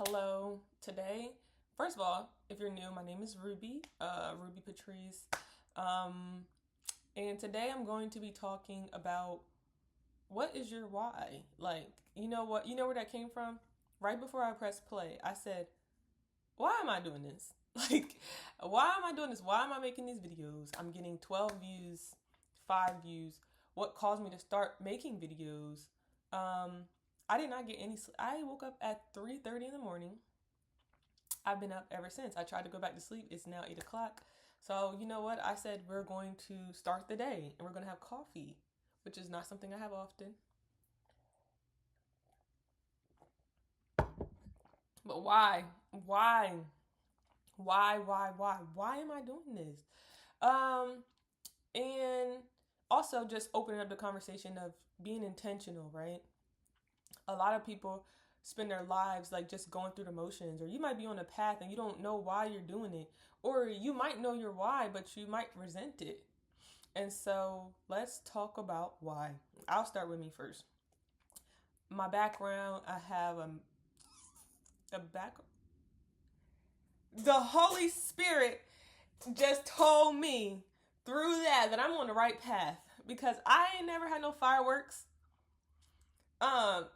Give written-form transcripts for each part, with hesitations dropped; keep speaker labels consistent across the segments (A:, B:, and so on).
A: Hello. Today, first of all, if you're new, my name is Ruby, Ruby Patrice. Um, and today I'm going to be talking about what is your why? Like, you know what? You know where that came from? Right before I pressed play, I said, why am I doing this? Like, why am I doing this? Why am I making these videos? I'm getting 12 views, 5 views. What caused me to start making videos? Um, I did not get any. I woke up at 3:30 in the morning. I've been up ever since. I tried to go back to sleep. It's now 8 o'clock. So you know what? I said we're going to start the day and we're going to have coffee, which is not something I have often. But why? Why? Why am I doing this? Um, and also just opening up the conversation of being intentional, right? A lot of people spend their lives like just going through the motions, or you might be on a path and you don't know why you're doing it, or you might know your why but you might resent it. And so let's talk about why. I'll start with me first. My background, I have a back. The Holy Spirit just told me through that I'm on the right path because I ain't never had no fireworks.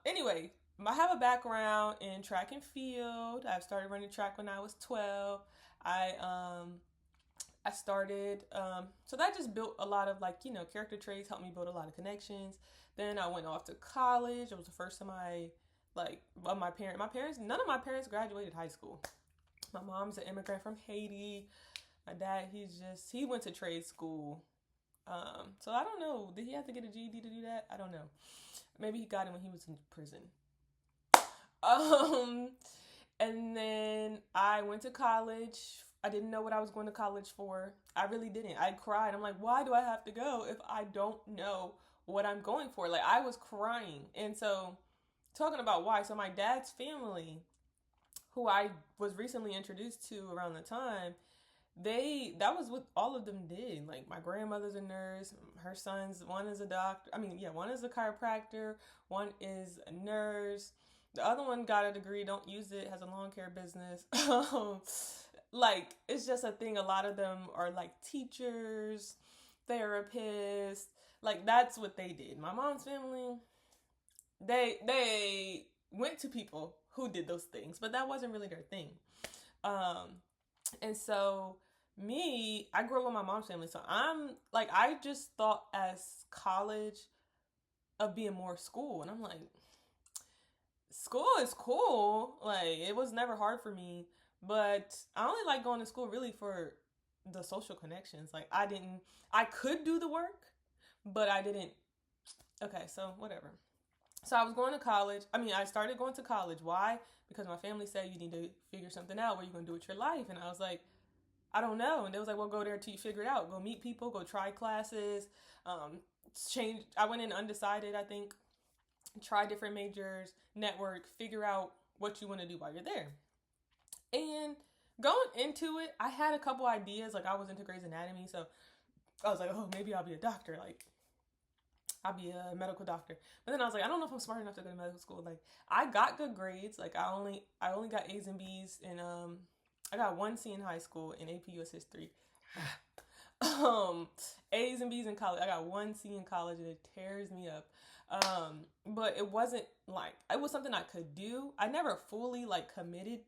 A: Anyway, I have a background in track and field. I started running track when I was 12. I um I started so that just built a lot of character traits, helped me build a lot of connections. Then I went off to college. It was the first time I like well, my parents none of my parents graduated high school. My mom's an immigrant from Haiti. My dad, he went to trade school. So I don't know. Did he have to get a GED to do that? I don't know. Maybe he got it when he was in prison. Um, and then I went to college. I didn't know what I was going to college for. I really didn't. I cried. I'm like, why do I have to go if I don't know what I'm going for? Like, I was crying. And so, talking about why. So, my dad's family, who I was recently introduced to around the time, that was what all of them did. Like my grandmother's a nurse, her sons, one is a doctor. One is a chiropractor, one is a nurse. The other one got a degree, don't use it, has a lawn care business. Like it's just a thing. A lot of them are like teachers, therapists. Like that's what they did. My mom's family, they went to people who did those things, but that wasn't really their thing. Um, and so I grew up with my mom's family. So I just thought as college of being more school. And I'm like, school is cool. Like it was never hard for me. But I only like going to school really for the social connections. I could do the work, but I didn't. Okay, so whatever. So I was going to college. I started going to college. Why? Because my family said you need to figure something out. What are you going to do with your life? And I was like, I don't know. And they was like, well, go there till you figure it out. Go meet people, go try classes, change. I went in undecided, I think. Try different majors, network, figure out what you want to do while you're there. And going into it, I had a couple ideas. Like I was into Grey's Anatomy, so I was like, oh, maybe I'll be a doctor. Like I'll be a medical doctor. But then I was like, I don't know if I'm smart enough to go to medical school. Like I got good grades. Like I only got A's and B's and I got one C in high school in AP US history. um A's and B's in college. I got one C in college and it tears me up. But it wasn't like it was something I could do. I never fully like committed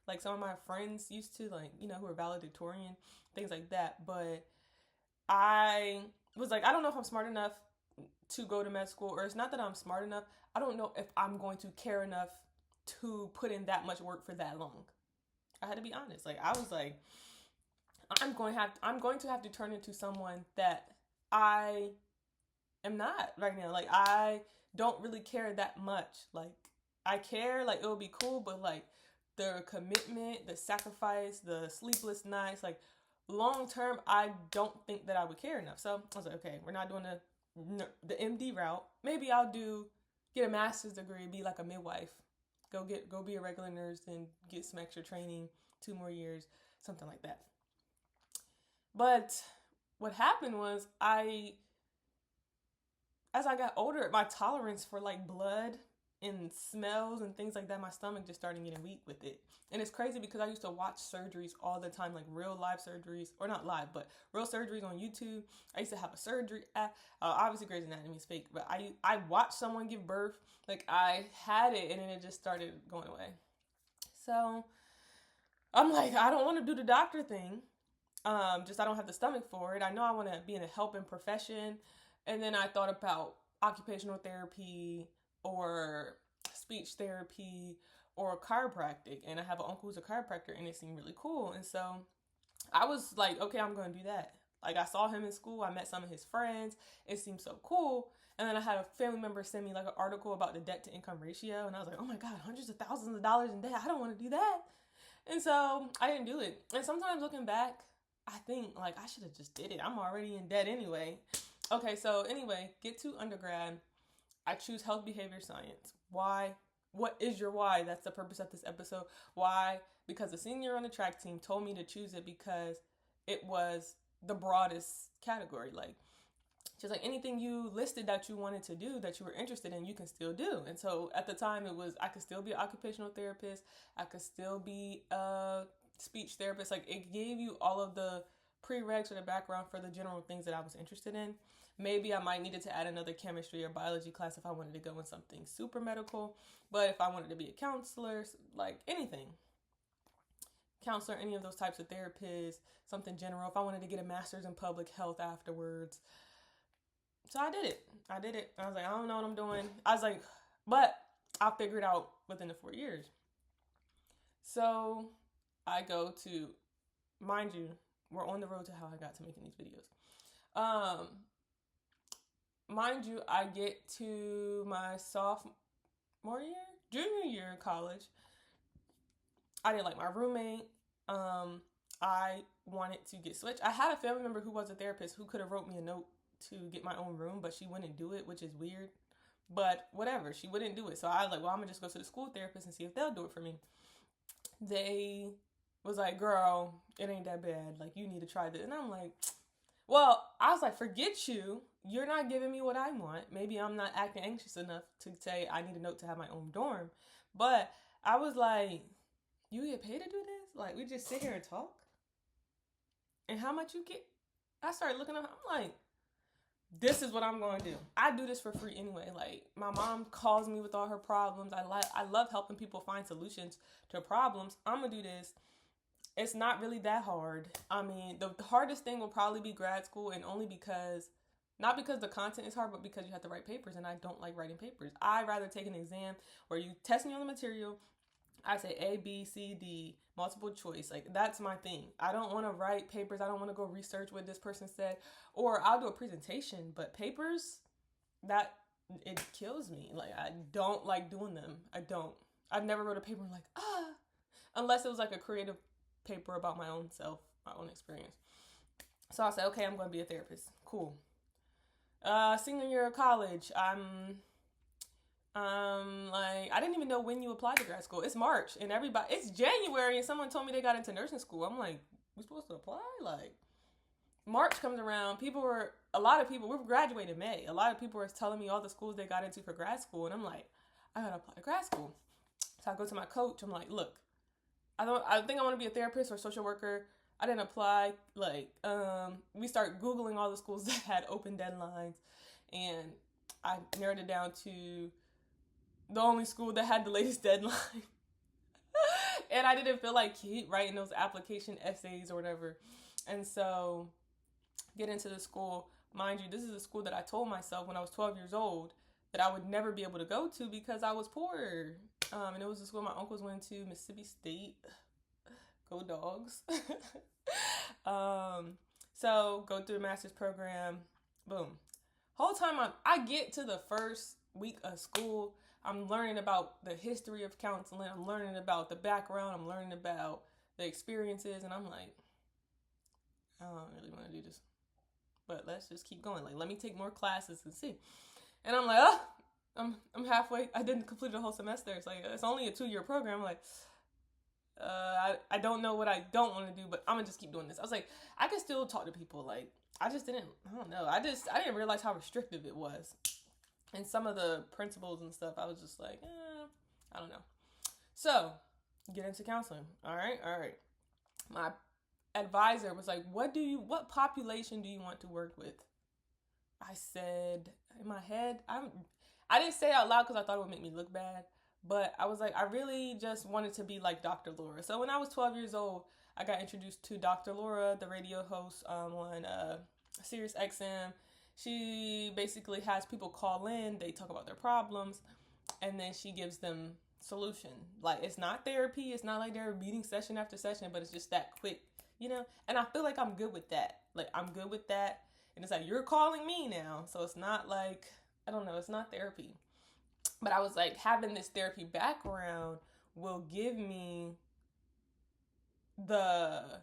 A: like some of my friends used to, like, who were valedictorian, things like that. But I was like, I don't know if I'm smart enough to go to med school, or it's not that I'm smart enough. I don't know if I'm going to care enough to put in that much work for that long. I had to be honest. Like I was like, I'm going to have to turn into someone that I am not right now. Like I don't really care that much. Like I care, like it'll be cool, but like the commitment, the sacrifice, the sleepless nights, like long term, I don't think that I would care enough. So I was like, okay, we're not doing the MD route. Maybe I'll get a master's degree, be like a midwife, go be a regular nurse, and get some extra training, 2 more years, something like that. But what happened was as I got older, my tolerance for like blood and smells and things like that, my stomach just started getting weak with it. And it's crazy because I used to watch surgeries all the time, like real live surgeries, or not live, but real surgeries on YouTube. I used to have a surgery at, obviously Grey's Anatomy is fake, but I watched someone give birth. Like, I had it, and then it just started going away. So I'm like, I don't want to do the doctor thing. Just I don't have the stomach for it. I know I want to be in a helping profession. And then I thought about occupational therapy or speech therapy or chiropractic. And I have an uncle who's a chiropractor, and it seemed really cool. And so I was like, okay, I'm going to do that. Like, I saw him in school. I met some of his friends. It seemed so cool. And then I had a family member send me like an article about the debt to income ratio. And I was like, oh my God, hundreds of thousands of dollars in debt. I don't want to do that. And so I didn't do it. And sometimes looking back, I think like I should have just did it. I'm already in debt anyway. Okay, so anyway, get to undergrad. I choose health behavior science. Why? What is your why? That's the purpose of this episode. Why? Because the senior on the track team told me to choose it because it was the broadest category. Like, just like anything you listed that you wanted to do, that you were interested in, you can still do. And so at the time it was, I could still be an occupational therapist. I could still be a speech therapist. Like, it gave you all of the prereqs or the background for the general things that I was interested in. Maybe I might needed to add another chemistry or biology class if I wanted to go in something super medical. But if I wanted to be a counselor, like anything, counselor, any of those types of therapists, something general, if I wanted to get a master's in public health afterwards. So I did it. I was like, I don't know what I'm doing. I was like, but I'll figure it out within the 4 years. So I go to, mind you, we're on the road to how I got to making these videos. Mind you, I get to my junior year in college. I didn't like my roommate. I wanted to get switched. I had a family member who was a therapist who could have wrote me a note to get my own room, but she wouldn't do it, which is weird. But whatever, she wouldn't do it. So I was like, well, I'm gonna just go to the school therapist and see if they'll do it for me. They was like, girl, it ain't that bad. Like, you need to try this. And I'm like, well, I was like, forget you. You're not giving me what I want. Maybe I'm not acting anxious enough to say I need a note to have my own dorm. But I was like, you get paid to do this? Like, we just sit here and talk? And how much you get? I started looking up. I'm like, this is what I'm going to do. I do this for free anyway. Like, my mom calls me with all her problems. I love helping people find solutions to problems. I'm going to do this. It's not really that hard. I mean, the hardest thing will probably be grad school, and only because, not because the content is hard, but because you have to write papers, and I don't like writing papers. I'd rather take an exam where you test me on the material. I say A, B, C, D, multiple choice. Like, that's my thing. I don't want to write papers. I don't want to go research what this person said. Or I'll do a presentation, but papers, it kills me. Like, I don't like doing them. I've never wrote a paper like, unless it was like a creative paper about my own self, my own experience. So I said, okay, I'm going to be a therapist. Cool. Senior year of college, like, I didn't even know when you applied to grad school. It's March, and it's January, and someone told me they got into nursing school. I'm like, we supposed to apply? Like, March comes around, a lot of people, we were graduating in May. A lot of people were telling me all the schools they got into for grad school, and I'm like, I gotta apply to grad school. So I go to my coach, I'm like, look, I think I want to be a therapist or social worker. I didn't apply. Like, we start Googling all the schools that had open deadlines, and I narrowed it down to the only school that had the latest deadline. And I didn't feel like keep writing those application essays or whatever. And so get into the school. Mind you, this is a school that I told myself when I was 12 years old that I would never be able to go to because I was poor. And it was a school my uncles went to, Mississippi State. Go Dogs. So go through the master's program. Boom. Whole time I get to the first week of school, I'm learning about the history of counseling. I'm learning about the background. I'm learning about the experiences. And I'm like, I don't really want to do this. But let's just keep going. Like, let me take more classes and see. And I'm like, I'm halfway. I didn't complete the whole semester. It's like, it's only a 2-year program. I'm like, I don't know what I don't want to do, but I'm going to just keep doing this. I was like, I can still talk to people. Like, I don't know. I didn't realize how restrictive it was. And some of the principles and stuff, I was just like, I don't know. So, get into counseling. All right. My advisor was like, what population do you want to work with? I said in my head, I didn't say it out loud because I thought it would make me look bad. But I was like, I really just wanted to be like Dr. Laura. So when I was 12 years old, I got introduced to Dr. Laura, the radio host on Sirius XM. She basically has people call in, they talk about their problems, and then she gives them solution. Like, it's not therapy, it's not like they're meeting session after session, but it's just that quick, And I feel like I'm good with that. Like, I'm good with that. And it's like, you're calling me now. So it's not like, I don't know, it's not therapy. But I was like, having this therapy background will give me the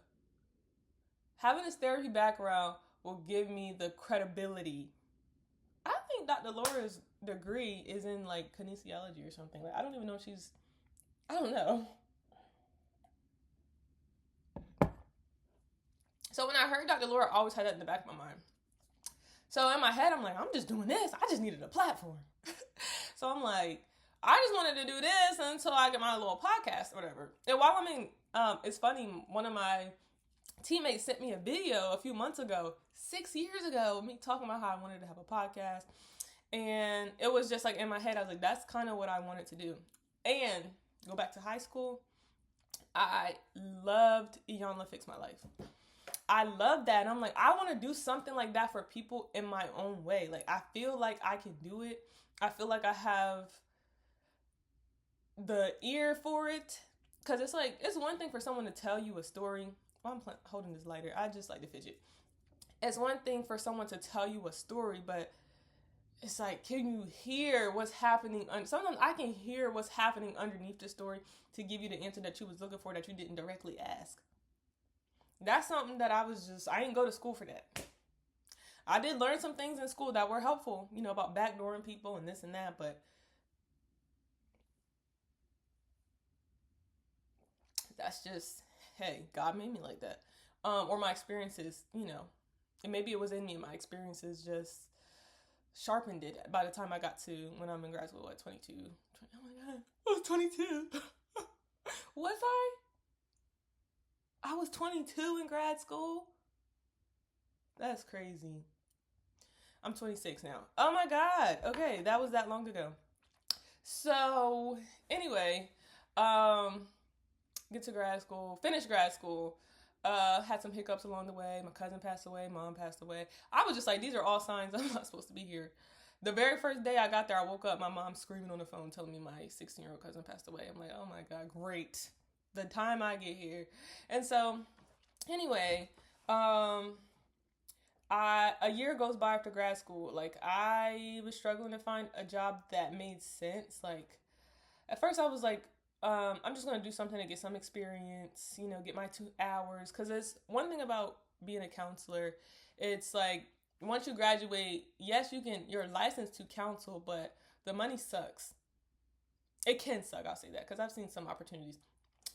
A: credibility. I think Dr. Laura's degree is in like kinesiology or something. Like, I don't even know if I don't know. So when I heard Dr. Laura, I always had that in the back of my mind. So in my head, I'm like, I'm just doing this. I just needed a platform. So I'm like, I just wanted to do this until I get my little podcast or whatever. And while I'm in, it's funny, one of my teammates sent me a video a few months ago, 6 years ago, me talking about how I wanted to have a podcast. And it was just like in my head, I was like, that's kind of what I wanted to do. And go back to high school, I loved Iyanla Fix My Life. I love that. And I'm like, I want to do something like that for people in my own way. Like, I feel like I can do it. I feel like I have the ear for it. Because it's like, it's one thing for someone to tell you a story. While I'm holding this lighter, I just like to fidget. It's one thing for someone to tell you a story, but it's like, can you hear what's happening? Sometimes I can hear what's happening underneath the story to give you the answer that you was looking for that you didn't directly ask. That's something that I didn't go to school for that. I did learn some things in school that were helpful, about backdooring people and this and that, but that's just, hey, God made me like that. Or my experiences, and maybe it was in me, and my experiences just sharpened it by the time I got to when I'm in grad school at 22. Oh my God, I was 22. Was I? I was 22 in grad school? That's crazy. I'm 26 now. Oh my God. Okay, that was that long ago. So, anyway, get to grad school, finish grad school, had some hiccups along the way. My cousin passed away, mom passed away. I was just like, these are all signs I'm not supposed to be here. The very first day I got there, I woke up, my mom screaming on the phone telling me my 16-year-old cousin passed away. I'm like, oh my God, great. The time I get here. And so, anyway, a year goes by after grad school. Like, I was struggling to find a job that made sense. Like, at first I was like, I'm just going to do something to get some experience, get my 2 hours. Because it's one thing about being a counselor. It's like, once you graduate, yes, you're licensed to counsel, but the money sucks. It can suck, I'll say that, because I've seen some opportunities.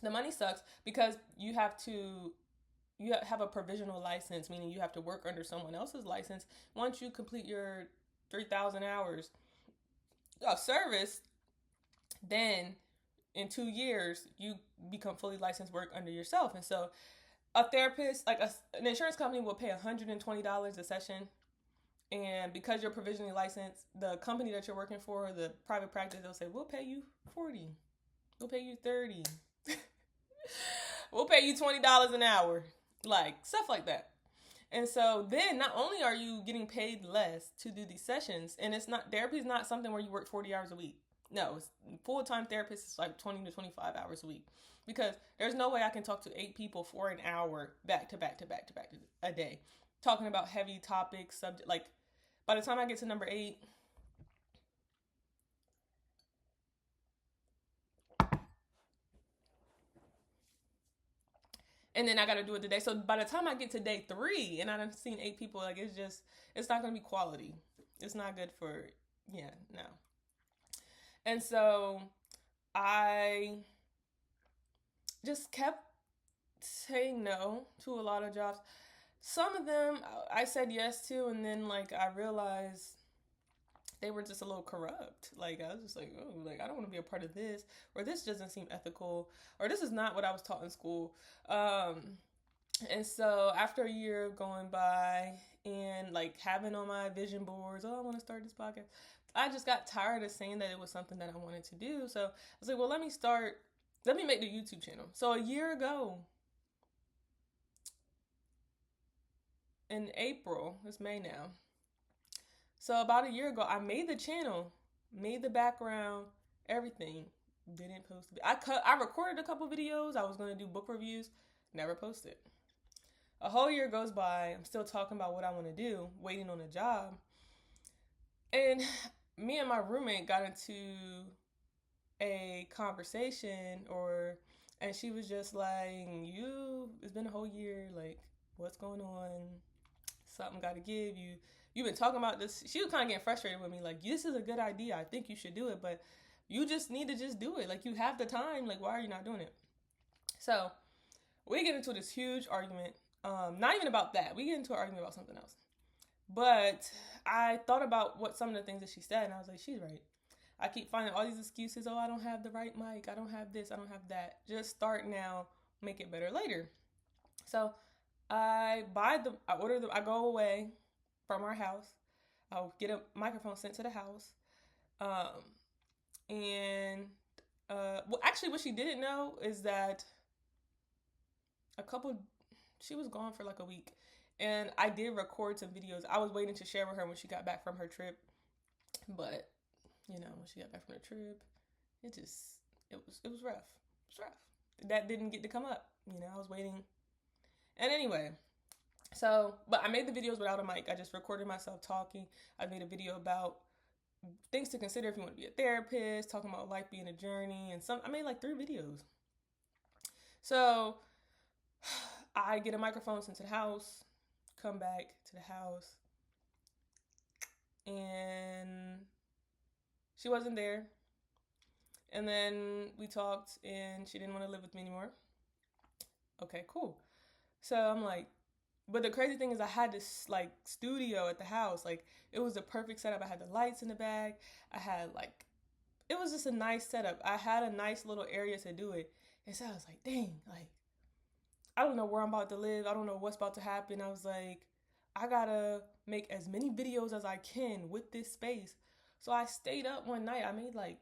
A: The money sucks because you have a provisional license, meaning you have to work under someone else's license. Once you complete your 3,000 hours of service, then in 2 years, you become fully licensed work under yourself. And so a therapist, like an insurance company will pay $120 a session. And because you're provisionally licensed, the company that you're working for, the private practice, they'll say, we'll pay you $40. We'll pay you $30. We'll pay you $20 an hour. Like, stuff like that. And so then not only are you getting paid less to do these sessions, and therapy is not something where you work 40 hours a week. No, full-time therapist is like 20 to 25 hours a week. Because there's no way I can talk to 8 people for an hour back to back a day. Talking about heavy topics, subject, like, by the time I get to number 8, and then I got to do it today. So by the time I get to day 3 and I've seen 8 people, like, it's not going to be quality. It's not good for, no. And so I just kept saying no to a lot of jobs. Some of them I said yes to, and then, like, I realized they were just a little corrupt. Like, I was just like, oh, like, I don't want to be a part of this, or this doesn't seem ethical, or this is not what I was taught in school. And so after a year of going by and like having on my vision boards, oh, I want to start this podcast, I just got tired of saying that it was something that I wanted to do. So I was like, well, let me make the YouTube channel. So a year ago, in April, it's May now. So about a year ago, I made the channel, made the background, everything. Didn't post it. I recorded a couple videos. I was going to do book reviews. Never posted. A whole year goes by. I'm still talking about what I want to do, waiting on a job. And me and my roommate got into a conversation, and she was just like, it's been a whole year. Like, what's going on? Something got to give you. You've been talking about this. She was kind of getting frustrated with me. Like, this is a good idea. I think you should do it, but you just need to just do it. Like, you have the time. Like, why are you not doing it? So we get into this huge argument. Not even about that. We get into an argument about something else. But I thought about some of the things that she said, and I was like, she's right. I keep finding all these excuses. Oh, I don't have the right mic. I don't have this. I don't have that. Just start now. Make it better later. So I go away from our house. I'll get a microphone sent to the house. Actually, what she didn't know is that she was gone for like a week, and I did record some videos. I was waiting to share with her when she got back from her trip, but when she got back from her trip, it was rough. It was rough. That didn't get to come up. I was waiting, and anyway. So, but I made the videos without a mic. I just recorded myself talking. I made a video about things to consider if you want to be a therapist, talking about life being a journey, and I made like 3 videos. So I get a microphone sent to the house, come back to the house, and she wasn't there. And then we talked, and she didn't want to live with me anymore. Okay, cool. So I'm like, but the crazy thing is I had this like studio at the house. Like, it was the perfect setup. I had the lights in the back. It was just a nice setup. I had a nice little area to do it. And so I was like, dang, like, I don't know where I'm about to live. I don't know what's about to happen. I was like, I gotta make as many videos as I can with this space. So I stayed up one night. I made like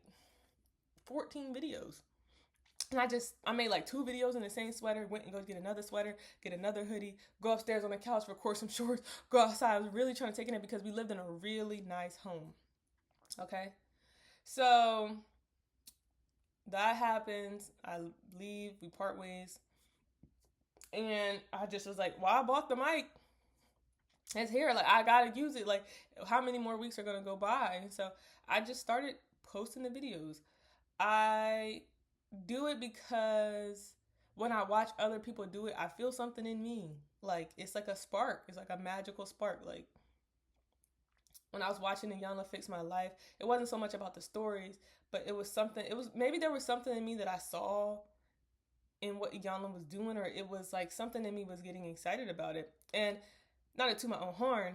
A: 14 videos. And I made like 2 videos in the same sweater, went and go get another sweater, get another hoodie, go upstairs on the couch, record some shorts, go outside. I was really trying to take it in because we lived in a really nice home. Okay? So that happens. I leave, we part ways. And I just was like, well, I bought the mic. It's here. Like, I gotta use it. Like, how many more weeks are gonna go by? And so I just started posting the videos. I do it because when I watch other people do it, I feel something in me. Like, it's like a spark. It's like a magical spark. Like, when I was watching Iyanla Fix My Life, it wasn't so much about the stories, but maybe there was something in me that I saw in what Iyanla was doing, or it was like something in me was getting excited about it. And not to toot my own horn,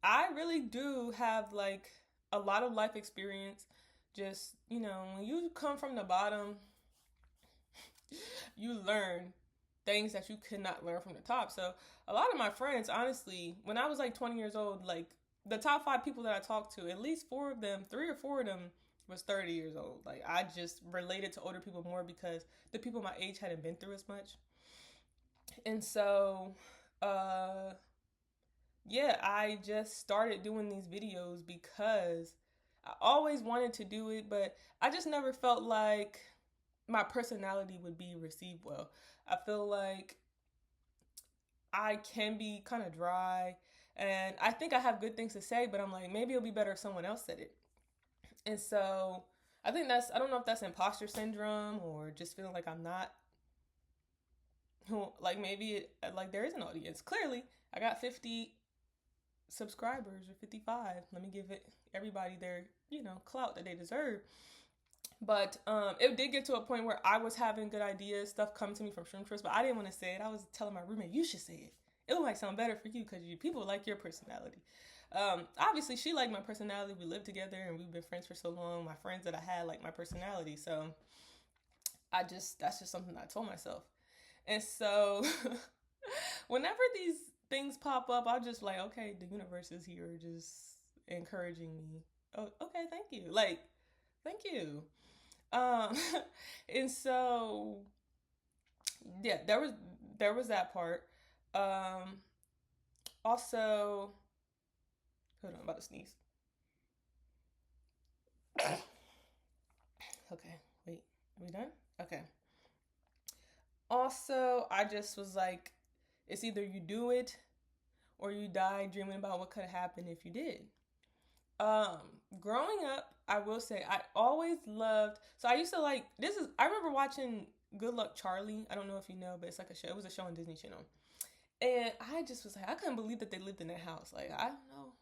A: I really do have like a lot of life experience. Just, when you come from the bottom, you learn things that you could not learn from the top. So a lot of my friends, honestly, when I was like 20 years old, like the top 5 people that I talked to, at least 3 or 4 of them was 30 years old. Like, I just related to older people more because the people my age hadn't been through as much. And so, I just started doing these videos because I always wanted to do it, but I just never felt like my personality would be received well. I feel like I can be kind of dry, and I think I have good things to say, but I'm like, maybe it'll be better if someone else said it. And so I think I don't know if that's imposter syndrome or just feeling like I'm not, like maybe there is an audience. Clearly, I got 50 subscribers or 55. Let me give everybody their, clout that they deserve. But it did get to a point where I was having good ideas, stuff come to me from Shroom Trust, but I didn't want to say it. I was telling my roommate, you should say it. It might sound better for you because people like your personality. Obviously she liked my personality. We lived together and we've been friends for so long. My friends that I had like my personality. So that's just something that I told myself. And so whenever these things pop up, I'll just like, okay, the universe is here just encouraging me. Oh, okay, thank you. Like, thank you. Um and so yeah, there was that part. Um Also, hold on, I'm about to sneeze. Okay, wait, are we done? Okay. Also, I just was like, it's either you do it or you die dreaming about what could have happened if you did. Um, Growing up, I will say I always loved. So I used to like this is. I remember watching Good Luck Charlie. I don't know if you know, but it's like a show. It was a show on Disney Channel, and I just was like, I couldn't believe that they lived in that house. Like I don't know,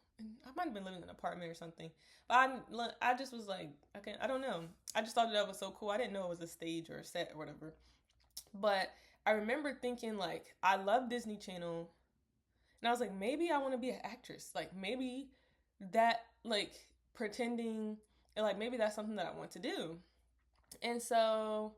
A: I might have been living in an apartment or something, but I just was like, I don't know. I just thought that was so cool. I didn't know it was a stage or a set or whatever. But I remember thinking like, I love Disney Channel, and I was like, maybe I want to be an actress. Like maybe that like pretending and like maybe that's something that I want to do. And so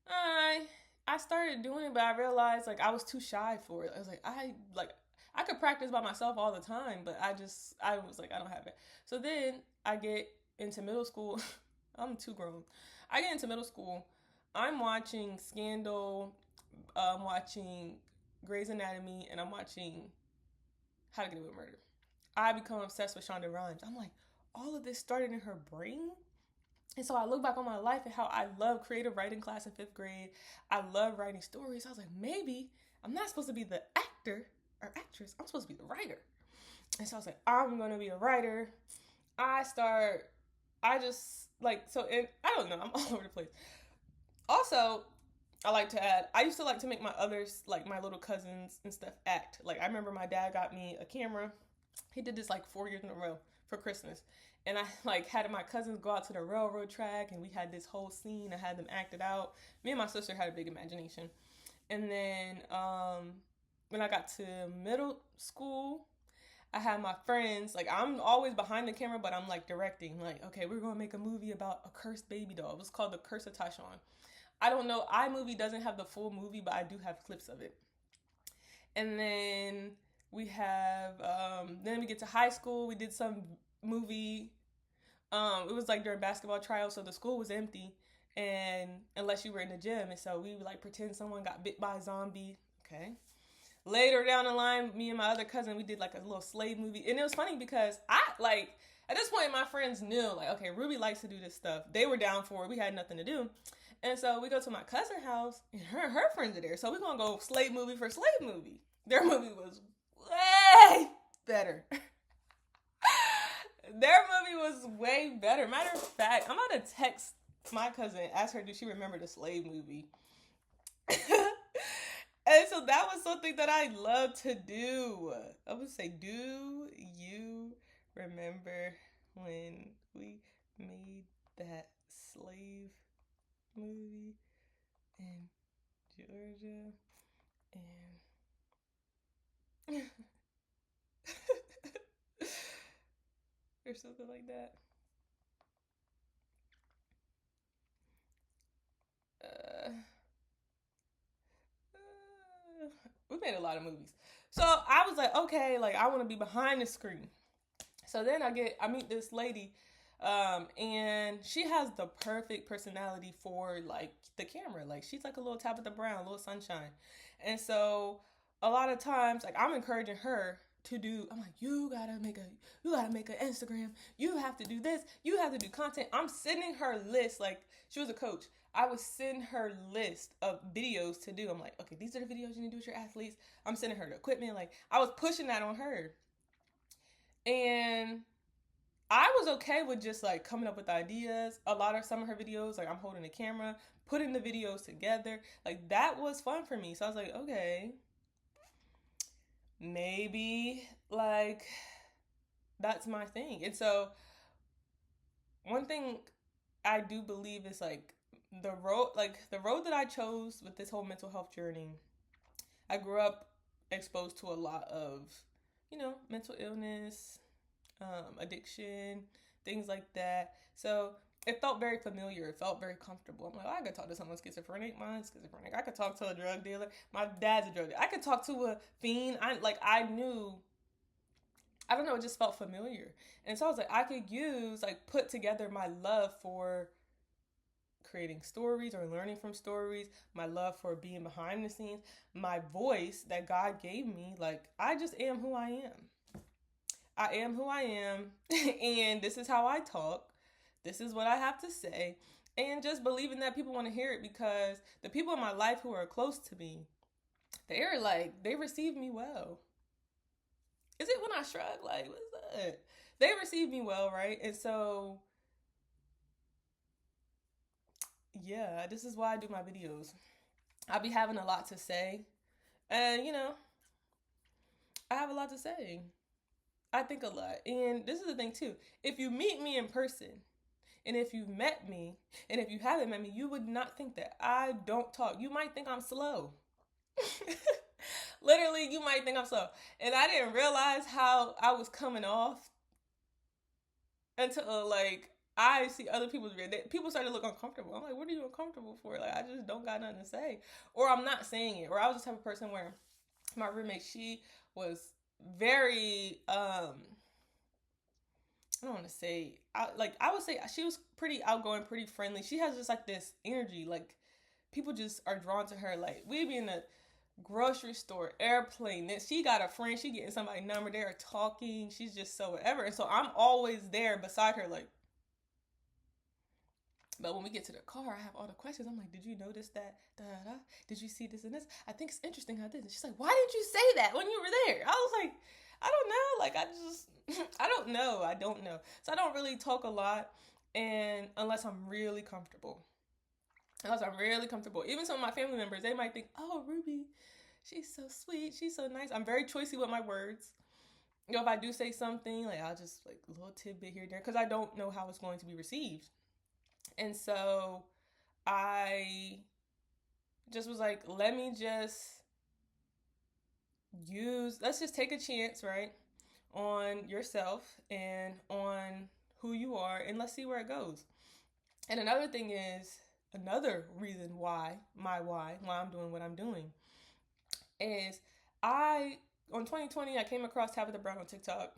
A: I I started doing it, but I realized like I was too shy for it. I was like I could practice by myself all the time, but I was like I don't have it. So then I get into middle school. I'm too grown. I get into middle school. I'm watching Scandal. I'm watching Grey's Anatomy, and I'm watching How to Get Away with Murder. I become obsessed with Shonda Rhimes. I'm like, all of this started in her brain. And so I look back on my life and how I love creative writing class in fifth grade. I love writing stories. I was like, maybe I'm not supposed to be the actor or actress. I'm supposed to be the writer. And so I was like, I'm going to be a writer. I start, I just like, so, and I don't know, I'm all over the place. Also, I like to add, I used to like to make my others, like my little cousins and stuff, act. Like, I remember my dad got me a camera. He did this like 4 years in a row for Christmas. And I like had my cousins go out to the railroad track and we had this whole scene. I had them act it out. Me and my sister had a big imagination. And then when I got to middle school, I had my friends, like I'm always behind the camera, but I'm like directing, like, okay, we're gonna make a movie about a cursed baby doll. It was called The Curse of Tyshawn. I don't know, iMovie doesn't have the full movie, but I do have clips of it. And then we have then we get to high school, we did some movie. It was like during basketball trials, so the school was empty and unless you were in the gym, and so we would like pretend someone got bit by a zombie. Okay. Later down the line, me and my other cousin, we did like a little slave movie. And it was funny because I like at this point my friends knew like, okay, Ruby likes to do this stuff. They were down for it. We had nothing to do. And so we go to my cousin's house and her friends are there. So we're gonna go slave movie for slave movie. Their movie was way better. Their movie was way better. Matter of fact, I'm gonna text my cousin, ask her, did she remember the slave movie? And so that was something that I love to do. I would say, do you remember when we made that slave movie in Georgia? And or something like that. Uh, we made a lot of movies. So I was like, okay, like I want to be behind the screen. So then I meet this lady, and she has the perfect personality for like the camera. Like she's like a little Tabitha Brown, a little sunshine. And so a lot of times, like I'm encouraging her to do. I'm like, you gotta make an Instagram. You have to do this. You have to do content. I'm sending her list. Like she was a coach. I would send her list of videos to do. I'm like, okay, these are the videos you need to do with your athletes. I'm sending her the equipment. Like I was pushing that on her. And I was okay with just like coming up with ideas. A lot of some of her videos, like I'm holding the camera, putting the videos together. Like that was fun for me. So I was like, okay, maybe like that's my thing. And so one thing I do believe is the road that I chose with this whole mental health journey. I grew up exposed to a lot of mental illness, addiction, things like that. So it felt very familiar. It felt very comfortable. I'm like, I could talk to someone schizophrenic. Mine's schizophrenic. I could talk to a drug dealer. My dad's a drug dealer. I could talk to a fiend. I knew. I don't know. It just felt familiar, and so I was like, I could put together my love for creating stories or learning from stories, my love for being behind the scenes, my voice that God gave me. Like, I just am who I am. I am who I am, and this is how I talk. This is what I have to say. And just believing that people want to hear it, because the people in my life who are close to me, they receive me well. Is it when I shrug? Like, what's that? They receive me well, right? And so, yeah, this is why I do my videos. I be having a lot to say. And, I have a lot to say. I think a lot. And this is the thing, too. If you meet me in person, and if you've met me, and if you haven't met me, you would not think that I don't talk. You might think I'm slow. Literally, you might think I'm slow. And I didn't realize how I was coming off until, I see other people's videos. People started to look uncomfortable. I'm like, what are you uncomfortable for? Like, I just don't got nothing to say. Or I'm not saying it. Or I was just the type of person where my roommate, she was very, I don't want to say, I would say she was pretty outgoing, pretty friendly. She has just this energy, people just are drawn to her. Like, we'd be in a grocery store, airplane, then she got a friend, she getting somebody's number, they're talking, she's just so whatever. And so I'm always there beside her, but when we get to the car, I have all the questions. I'm like, did you notice that? Da-da-da? Did you see this and this? I think it's interesting how this. And she's like, why didn't you say that when you were there? I was like, I don't know. I don't know. I don't know. So I don't really talk a lot, and unless I'm really comfortable. Even some of my family members, they might think, oh, Ruby, she's so sweet. She's so nice. I'm very choosy with my words. If I do say something, I'll just, a little tidbit here and there, because I don't know how it's going to be received. And so I just was like, let's just take a chance, right, on yourself and on who you are, and let's see where it goes. And another reason why I'm doing what I'm doing is on 2020, I came across Tabitha Brown on TikTok.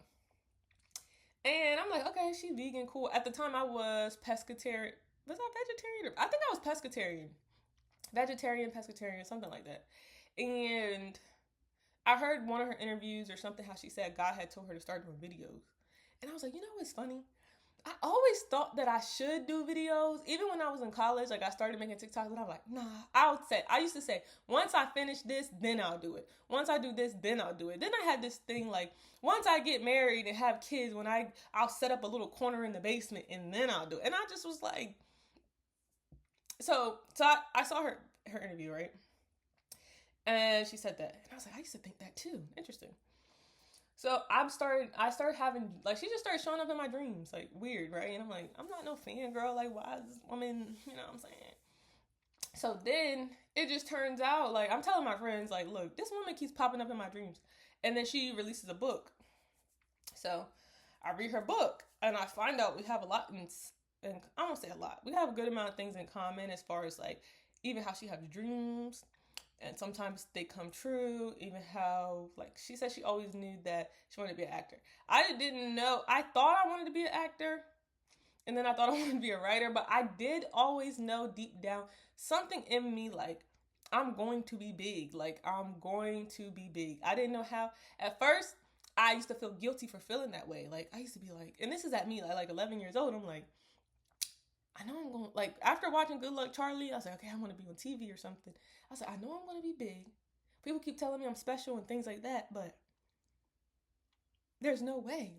A: And I'm like, okay, she's vegan, cool. At the time, I was pescatarian. Was I vegetarian? I think I was pescatarian. Vegetarian, pescatarian, something like that. And I heard one of her interviews or something, how she said God had told her to start doing videos. And I was like, what's funny? I always thought that I should do videos. Even when I was in college, I started making TikToks, and I'm like, nah, I used to say, once I finish this, then I'll do it. Once I do this, then I'll do it. Then I had this thing, once I get married and have kids, I'll set up a little corner in the basement, and then I'll do it. And I just was like, so I saw her interview, right? And she said that. And I was like, I used to think that too. Interesting. So I started having, she just started showing up in my dreams, weird, right? And I'm like, I'm not no fangirl, why is this woman, you know what I'm saying? So then it just turns out, I'm telling my friends, look, this woman keeps popping up in my dreams. And then she releases a book. So I read her book, and I find out we have a lot, and I won't say a lot, we have a good amount of things in common, as far as, even how she has dreams, and sometimes they come true. Even how, she said she always knew that she wanted to be an actor. I didn't know. I thought I wanted to be an actor. And then I thought I wanted to be a writer. But I did always know deep down, something in me, I'm going to be big. I'm going to be big. I didn't know how. At first, I used to feel guilty for feeling that way. I used to be and this is at me, 11 years old. I'm like, I know I'm going, after watching Good Luck Charlie, I was like, okay, I want to be on TV or something. I was like, I know I'm going to be big. People keep telling me I'm special and things like that, but there's no way.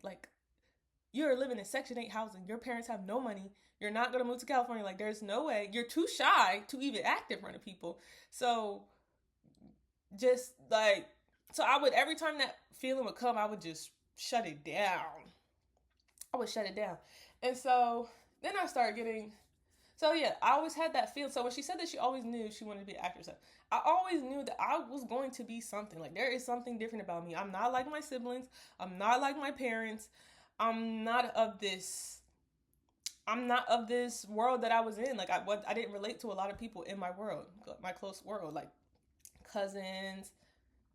A: You're living in Section 8 housing. Your parents have no money. You're not going to move to California. There's no way. You're too shy to even act in front of people. So, just, so I would, every time that feeling would come, I would just shut it down. And so then I started getting, So yeah, I always had that feel. So when she said that she always knew she wanted to be an actress, I always knew that I was going to be something. Like there is something different about me. I'm not like my siblings. I'm not like my parents. I'm not of this. I'm not of this world that I was in. Like I didn't relate to a lot of people in my world, my close world, like cousins,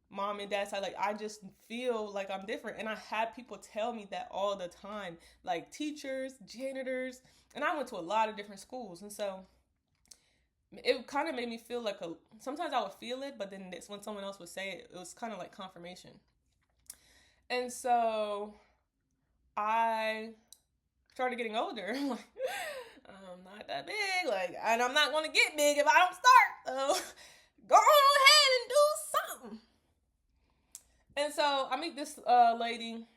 A: mom and dad side. Like I just feel like I'm different, and I had people tell me that all the time, like teachers, janitors, and I went to a lot of different schools, and so it kind of made me feel like a. Sometimes I would feel it, but then it's when someone else would say it, it was kind of like confirmation. And so I started getting older. I'm like, I'm not that big, like, and I'm not going to get big if I don't start. So go on ahead and do something. And so I meet this lady,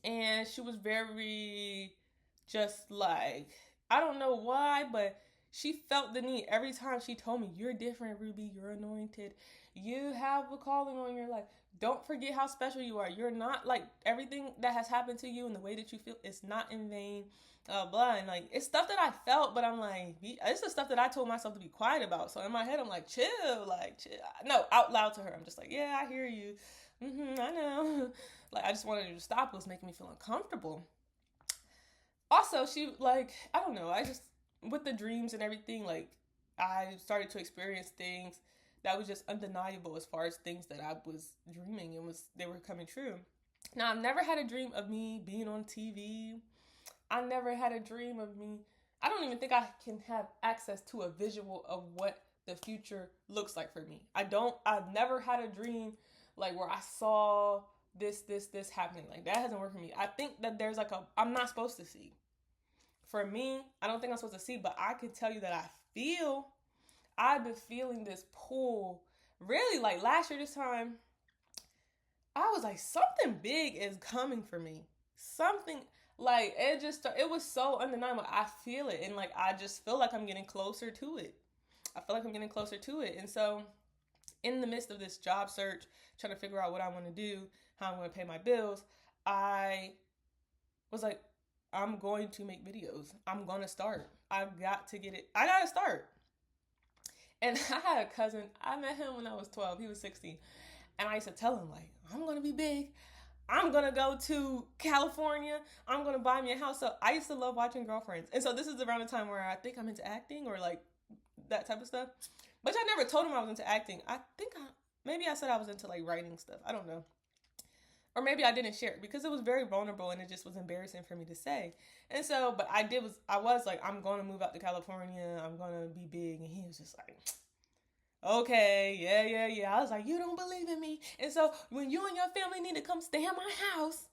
A: and she was very just like, I don't know why, but she felt the need every time she told me, "You're different, Ruby. You're anointed. You have a calling on your life. Don't forget how special you are. You're not like everything that has happened to you and the way that you feel. It's not in vain." Blah, and like it's stuff that I felt, but I'm like, it's the stuff that I told myself to be quiet about. So in my head, I'm like, chill, like chill. No, out loud to her, I'm just like, yeah, I hear you. I know. Like I just wanted her to stop. It was making me feel uncomfortable. Also, she like, I don't know. I just with the dreams and everything, like I started to experience things that was just undeniable as far as things that I was dreaming and was they were coming true. Now I've never had a dream of me being on TV. I never had a dream of me. I don't even think I can have access to a visual of what the future looks like for me. I've never had a dream like where I saw this happening. Like that hasn't worked for me. I think that there's like I'm not supposed to see. For me, I don't think I'm supposed to see, but I can tell you that I've been feeling this pull. Really, like last year this time, I was like, something big is coming for me. Something like it was so undeniable. I feel it, and like I just feel like I'm getting closer to it. I feel like I'm getting closer to it, and so in the midst of this job search, trying to figure out what I want to do, how I'm going to pay my bills, I was like, I'm going to make videos. I'm going to start. I've got to get it. I got to start. And I had a cousin. I met him when I was 12. He was 16. And I used to tell him, like, I'm going to be big. I'm going to go to California. I'm going to buy me a house. So I used to love watching Girlfriends. And so this is around the time where I think I'm into acting or like that type of stuff. But I never told him I was into acting. Maybe I said I was into like writing stuff. I don't know. Or maybe I didn't share it because it was very vulnerable and it just was embarrassing for me to say. And so, but I was like, I'm going to move out to California. I'm going to be big. And he was just like, okay, yeah. I was like, you don't believe in me. And so when you and your family need to come stay at my house,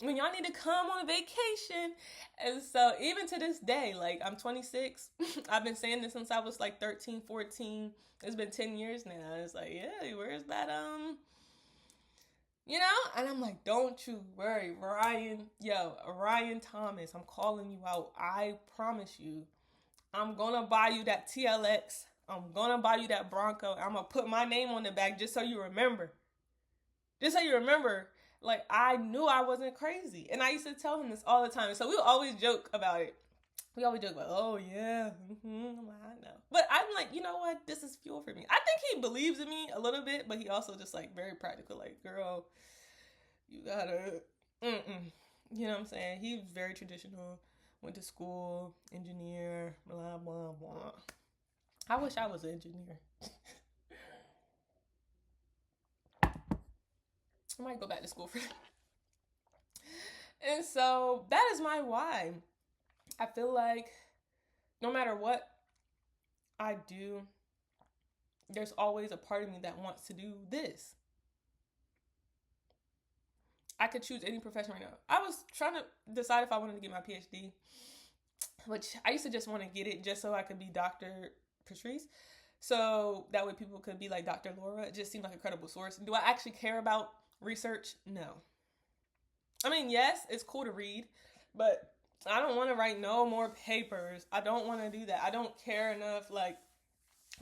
A: when y'all need to come on a vacation. And so even to this day, like I'm 26. I've been saying this since I was like 13, 14. It's been 10 years now. It's like, yeah, where's that, you know? And I'm like, don't you worry, Ryan Thomas, I'm calling you out. I promise you, I'm gonna buy you that TLX. I'm gonna buy you that Bronco. I'm gonna put my name on the back just so you remember. Just so you remember, like, I knew I wasn't crazy. And I used to tell him this all the time. So we would always joke about it. We always joke about, oh, yeah, I'm like, I know. But I'm like, you know what? This is fuel for me. I think he believes in me a little bit, but he also just, like, very practical. Like, girl, you gotta, You know what I'm saying? He's very traditional. Went to school, engineer, blah, blah, blah. I wish I was an engineer. I might go back to school for that. And so that is my why. I feel like no matter what I do, there's always a part of me that wants to do this. I could choose any profession right now. I was trying to decide if I wanted to get my PhD, which I used to just want to get it just so I could be Dr. Patrice. So that way people could be like Dr. Laura. It just seemed like a credible source. Do I actually care about research? No. I mean, yes, it's cool to read, but I don't want to write no more papers. I don't want to do that. I don't care enough, like,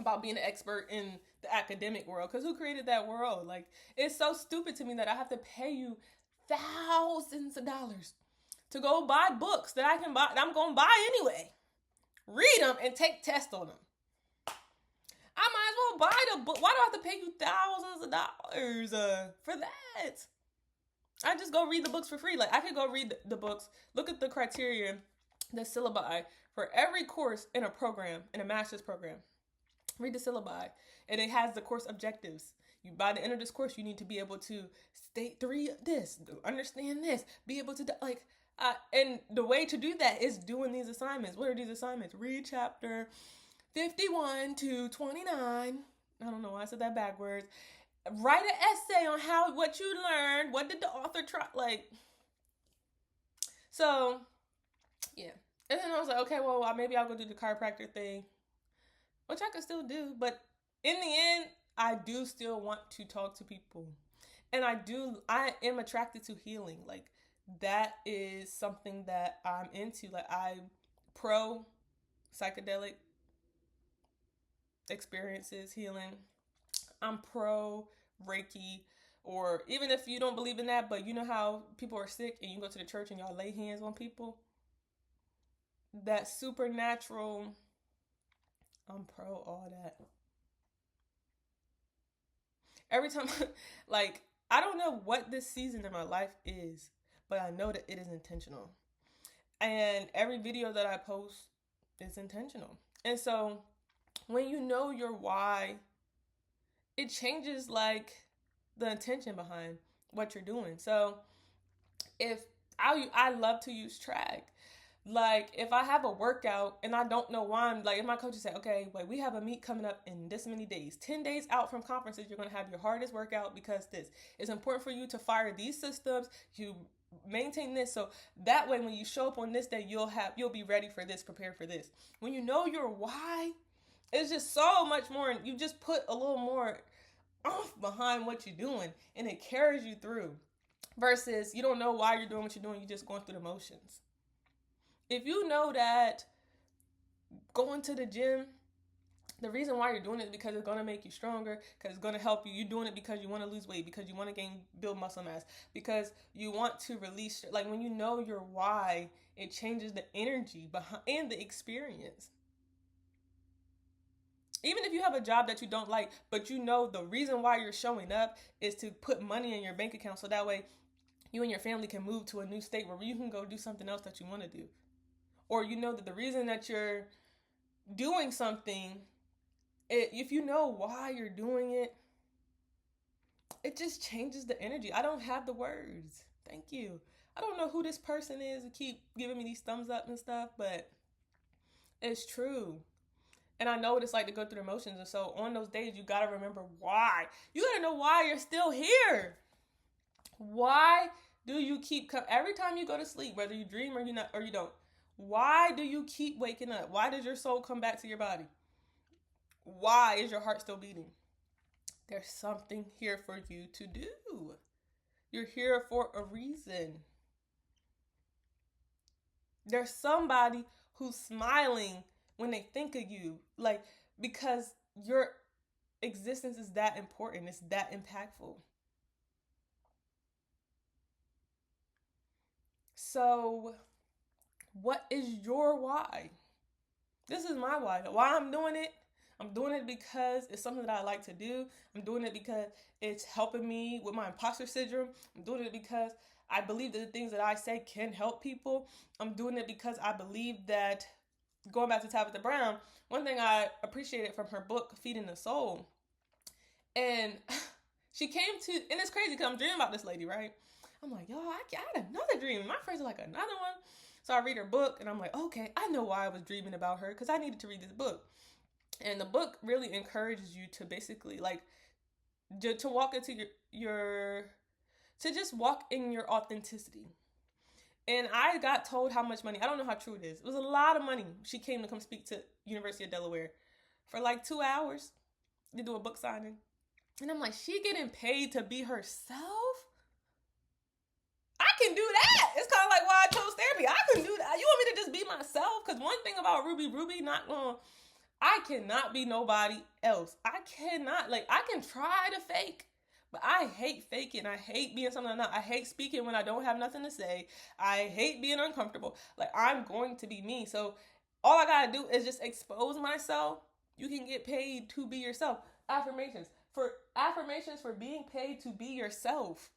A: about being an expert in the academic world, because who created that world? Like, it's so stupid to me that I have to pay you thousands of dollars to go buy books that I can buy, that I'm going to buy anyway. Read them and take tests on them. I might as well buy the book. Why do I have to pay you thousands of dollars for that? I just go read the books for free. Like, I could go read the books, look at the criteria, the syllabi for every course in a program, in a master's program. Read the syllabi, and it has the course objectives. You, by the end of this course, you need to be able to state this, understand this, be able to, like, and the way to do that is doing these assignments. What are these assignments? Read chapter 51 to 29. I don't know why I said that backwards. Write an essay on what you learned. What did the author try? Like, so, yeah. And then I was like, okay, well, maybe I'll go do the chiropractor thing, which I could still do. But in the end, I do still want to talk to people. And I am attracted to healing. Like, that is something that I'm into. Like, I'm pro psychedelic experiences, healing. I'm pro Reiki, or even if you don't believe in that, but you know how people are sick and you go to the church and y'all lay hands on people? That supernatural, I'm pro all that. Every time, like, I don't know what this season in my life is, but I know that it is intentional. And every video that I post is intentional. And so when you know your why, it changes, like, the intention behind what you're doing. So if I love to use track. Like, if I have a workout and I don't know why, I'm like, if my coach said, okay, wait, we have a meet coming up in this many days, 10 days out from conferences, you're going to have your hardest workout because this. It's important for you to fire these systems, you maintain this, so that way when you show up on this day, you'll be ready for this, prepared for this. When you know your why, it's just so much more, and you just put a little more oomph behind what you're doing, and it carries you through. Versus you don't know why you're doing what you're doing, you're just going through the motions. If you know that going to the gym, the reason why you're doing it is because it's going to make you stronger, because it's going to help you. You're doing it because you want to lose weight, because you want to build muscle mass, because you want to release. Like, when you know your why, it changes the energy behind the experience. Even if you have a job that you don't like, but you know the reason why you're showing up is to put money in your bank account, so that way you and your family can move to a new state where you can go do something else that you want to do. Or you know that the reason that you're doing something, if you know why you're doing it, it just changes the energy. I don't have the words. Thank you. I don't know who this person is who keep giving me these thumbs up and stuff, but it's true. And I know what it's like to go through the emotions. And so on those days, you got to remember why. You got to know why you're still here. Why do you keep every time you go to sleep, whether you dream or you don't? Why do you keep waking up? Why does your soul come back to your body? Why is your heart still beating? There's something here for you to do. You're here for a reason. There's somebody who's smiling when they think of you, like, because your existence is that important. It's that impactful. So what is your why? This is my why. Why I'm doing it because it's something that I like to do. I'm doing it because it's helping me with my imposter syndrome. I'm doing it because I believe that the things that I say can help people. I'm doing it because I believe that, going back to Tabitha Brown, one thing I appreciated from her book, Feeding the Soul, and she came to, and it's crazy because I'm dreaming about this lady, right? I'm like, yo, I had another dream. And my friends are like, another one? So I read her book, and I'm like, okay, I know why I was dreaming about her, because I needed to read this book. And the book really encourages you to basically, like, to walk into to just walk in your authenticity. And I got told how much money, I don't know how true it is. It was a lot of money. She came to come speak to University of Delaware for like 2 hours to do a book signing. And I'm like, she getting paid to be herself? I can do that. It's kind of like why I chose therapy. I can do that. You want me to just be myself? Because one thing about Ruby, I cannot be nobody else. I cannot. Like, I can try to fake, but I hate faking. I hate being something I'm not. I hate speaking when I don't have nothing to say. I hate being uncomfortable. Like, I'm going to be me. So All I gotta do is just expose myself. You can get paid to be yourself. Affirmations for being paid to be yourself.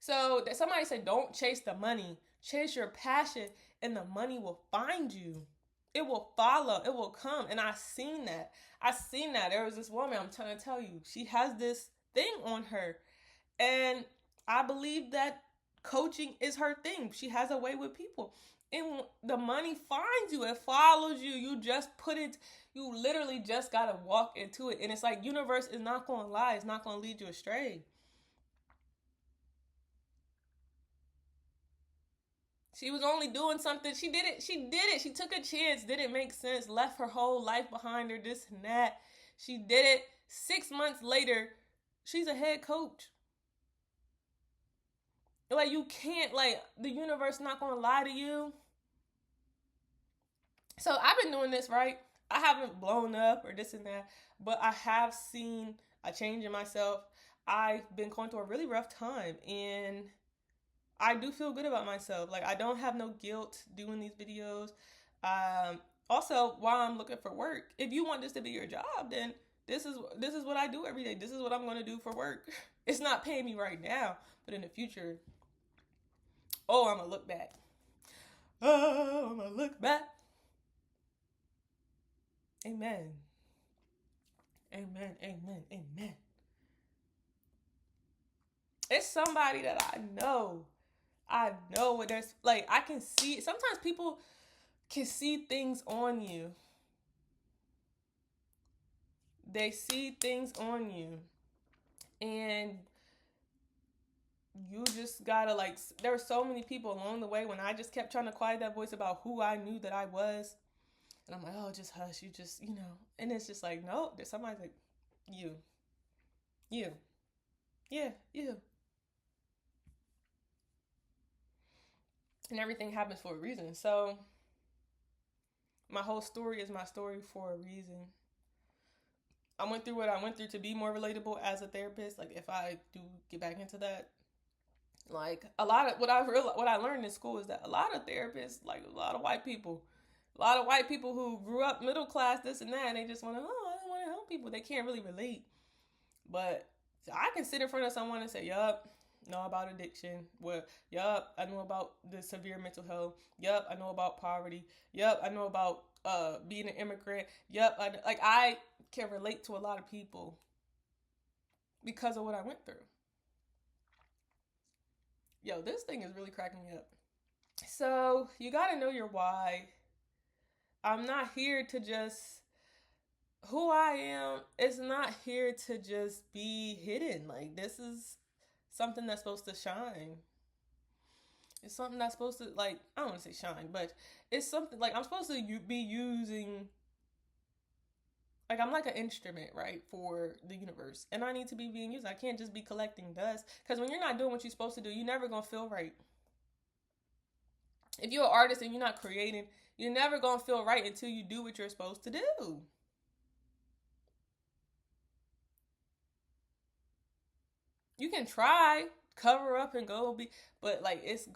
A: So that somebody said, don't chase the money, chase your passion, and the money will find you. It will follow. It will come. And I seen that. There was this woman, I'm trying to tell you, she has this thing on her. And I believe that coaching is her thing. She has a way with people. And the money finds you. It follows you. You just put it, you literally just got to walk into it. And it's like, universe is not going to lie. It's not going to lead you astray. She was only doing something. She did it. She took a chance. Didn't make sense. Left her whole life behind her, this and that. She did it. 6 months later, she's a head coach. Like, you can't, like, the universe not going to lie to you. So I've been doing this, right? I haven't blown up or this and that, but I have seen a change in myself. I've been going through a really rough time, and I do feel good about myself. Like, I don't have no guilt doing these videos. Also, while I'm looking for work, if you want this to be your job, then this is what I do every day. This is what I'm going to do for work. It's not paying me right now, but in the future, I'm going to look back. Oh, I'm going to look back. Amen. Amen. Amen. Amen. It's somebody that I know what there's, like, I can see. Sometimes people can see things on you. They see things on you. And you just gotta, like, there were so many people along the way when I just kept trying to quiet that voice about who I knew that I was. And I'm like, oh, just hush. You just, And it's just like, no, there's somebody like, you. Yeah, you. And everything happens for a reason. So my whole story is my story for a reason. I went through what I went through to be more relatable as a therapist. Like, if I do get back into that, like, a lot of what I learned in school is that a lot of therapists, like a lot of white people who grew up middle class, this and that, and they just want to, I want to help people. They can't really relate. But I can sit in front of someone and say, yup, know about addiction. Well, yup, I know about the severe mental health. Yup, I know about poverty. Yup, I know about being an immigrant. Yup, I can relate to a lot of people because of what I went through. Yo, this thing is really cracking me up. So you got to know your why. I'm not here to just, who I am is not here to just be hidden. Like, this is something that's supposed to shine. It's something that's supposed to, like, I don't want to say shine, but it's something, like, I'm supposed to be using, like, I'm like an instrument, right, for the universe. And I need to be being used. I can't just be collecting dust. Because when you're not doing what you're supposed to do, you're never going to feel right. If you're an artist and you're not creating, you're never going to feel right until you do what you're supposed to do. You can try, cover up and go be, but, like, it's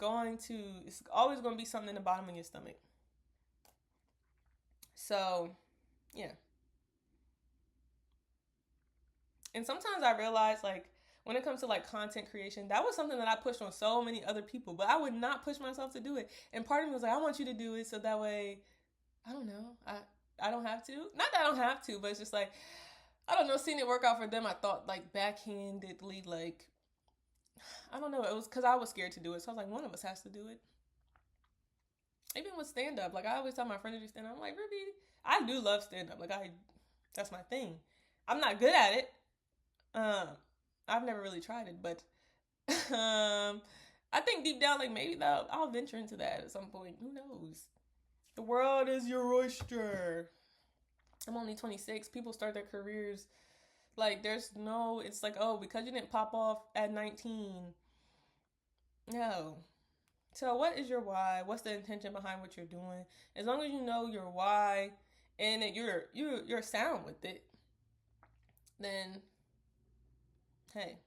A: always going to be something in the bottom of your stomach. So, yeah. And sometimes I realize, like, when it comes to, like, content creation, that was something that I pushed on so many other people, but I would not push myself to do it. And part of me was like, I want you to do it so that way, I don't know, I don't have to. Not that I don't have to, but it's just like, I don't know, seeing it work out for them, I thought, like, backhandedly, like, I don't know, it was because I was scared to do it. So I was like, one of us has to do it. Even with stand-up, like, I always tell my friends to do stand-up. I'm like, Ruby, I do love stand-up. Like, that's my thing. I'm not good at it. I've never really tried it, but I think deep down, like, maybe I'll venture into that at some point. Who knows? The world is your oyster. I'm only 26. People start their careers, like, it's like, oh, because you didn't pop off at 19. No. So what is your why? What's the intention behind what you're doing? As long as you know your why and that you're sound with it, then hey,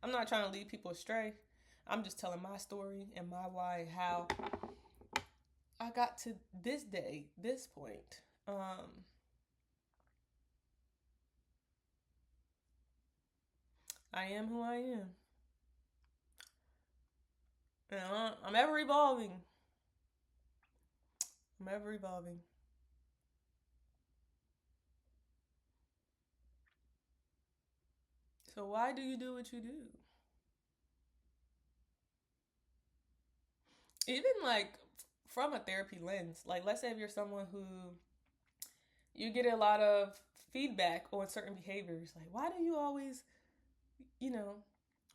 A: I'm not trying to lead people astray. I'm just telling my story and my why, how I got to this day, this point. I am who I am. And I'm ever evolving. I'm ever evolving. So why do you do what you do? Even like from a therapy lens, like let's say if you're someone who you get a lot of feedback on certain behaviors, like why do you always, you know,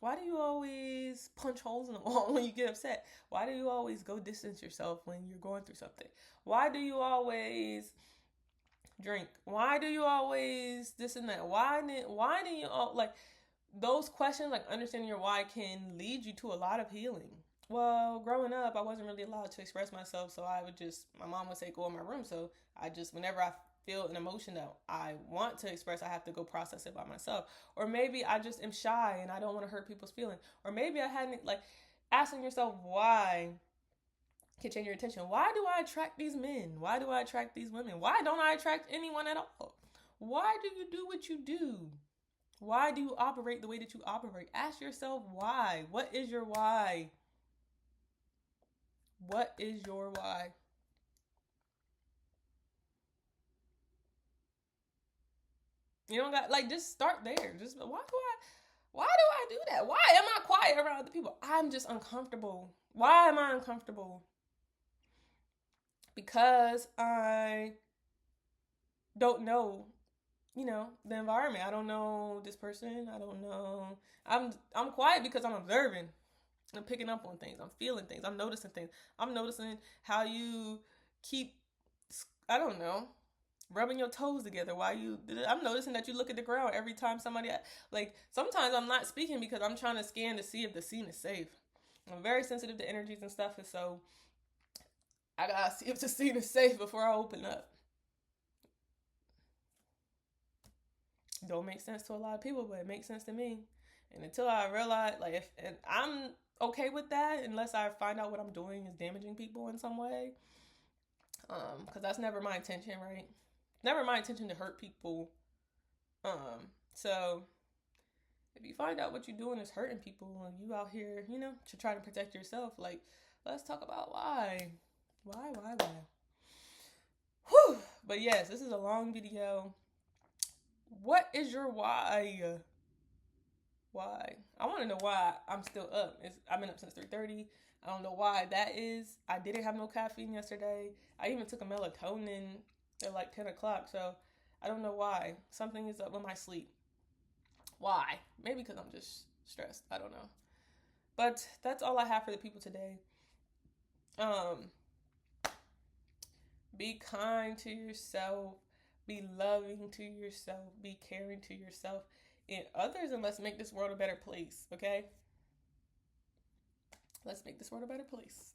A: why do you always punch holes in the wall when you get upset? Why do you always go distance yourself when you're going through something? Why do you always drink? Why do you always this and that? Why do you all like those questions, like understanding your why can lead you to a lot of healing. Well, growing up, I wasn't really allowed to express myself, so I would just, my mom would say, go in my room. So I just, whenever I feel an emotion that I want to express, I have to go process it by myself. Or maybe I just am shy and I don't want to hurt people's feelings. Or maybe I hadn't, like, asking yourself why can change your attention. Why do I attract these men? Why do I attract these women? Why don't I attract anyone at all? Why do you do what you do? Why do you operate the way that you operate? Ask yourself why. What is your why? What is your why? You don't got like just start there. Just why do I do that? Why am I quiet around other people? I'm just uncomfortable. Why am I uncomfortable? Because I don't know, the environment. I don't know this person. I don't know. I'm quiet because I'm observing. I'm picking up on things. I'm feeling things. I'm noticing things. I'm noticing how you keep, I don't know, rubbing your toes together while you. I'm noticing that you look at the ground every time somebody. Like sometimes I'm not speaking because I'm trying to scan to see if the scene is safe. I'm very sensitive to energies and stuff, and so I gotta see if the scene is safe before I open up. Don't make sense to a lot of people, but it makes sense to me. And until I realize, like, if and I'm okay with that, unless I find out what I'm doing is damaging people in some way, because that's never my intention, right? Never my intention to hurt people. So if you find out what you're doing is hurting people, and you out here, to try to protect yourself, like, let's talk about why. Whew. But yes, this is a long video. What is your why? Why? I want to know why I'm still up. I've been up since 3:30. I don't know why that is. I didn't have no caffeine yesterday. I even took a melatonin at like 10 o'clock. So I don't know why. Something is up with my sleep. Why? Maybe because I'm just stressed. I don't know. But that's all I have for the people today. Um, be kind to yourself. Be loving to yourself. Be caring to yourself and others, and let's make this world a better place, okay? Let's make this world a better place.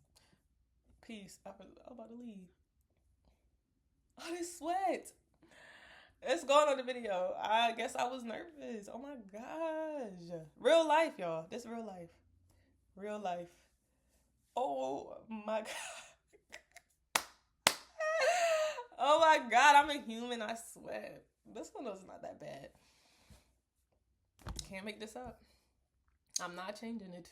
A: Peace. I'm about to leave. Oh, this sweat. It's going on the video. I guess I was nervous. Oh my gosh. Real life, y'all. This is real life. Real life. Oh my god. Oh my god, I'm a human. I sweat. This one was not that bad. Can't make this up. I'm not changing it.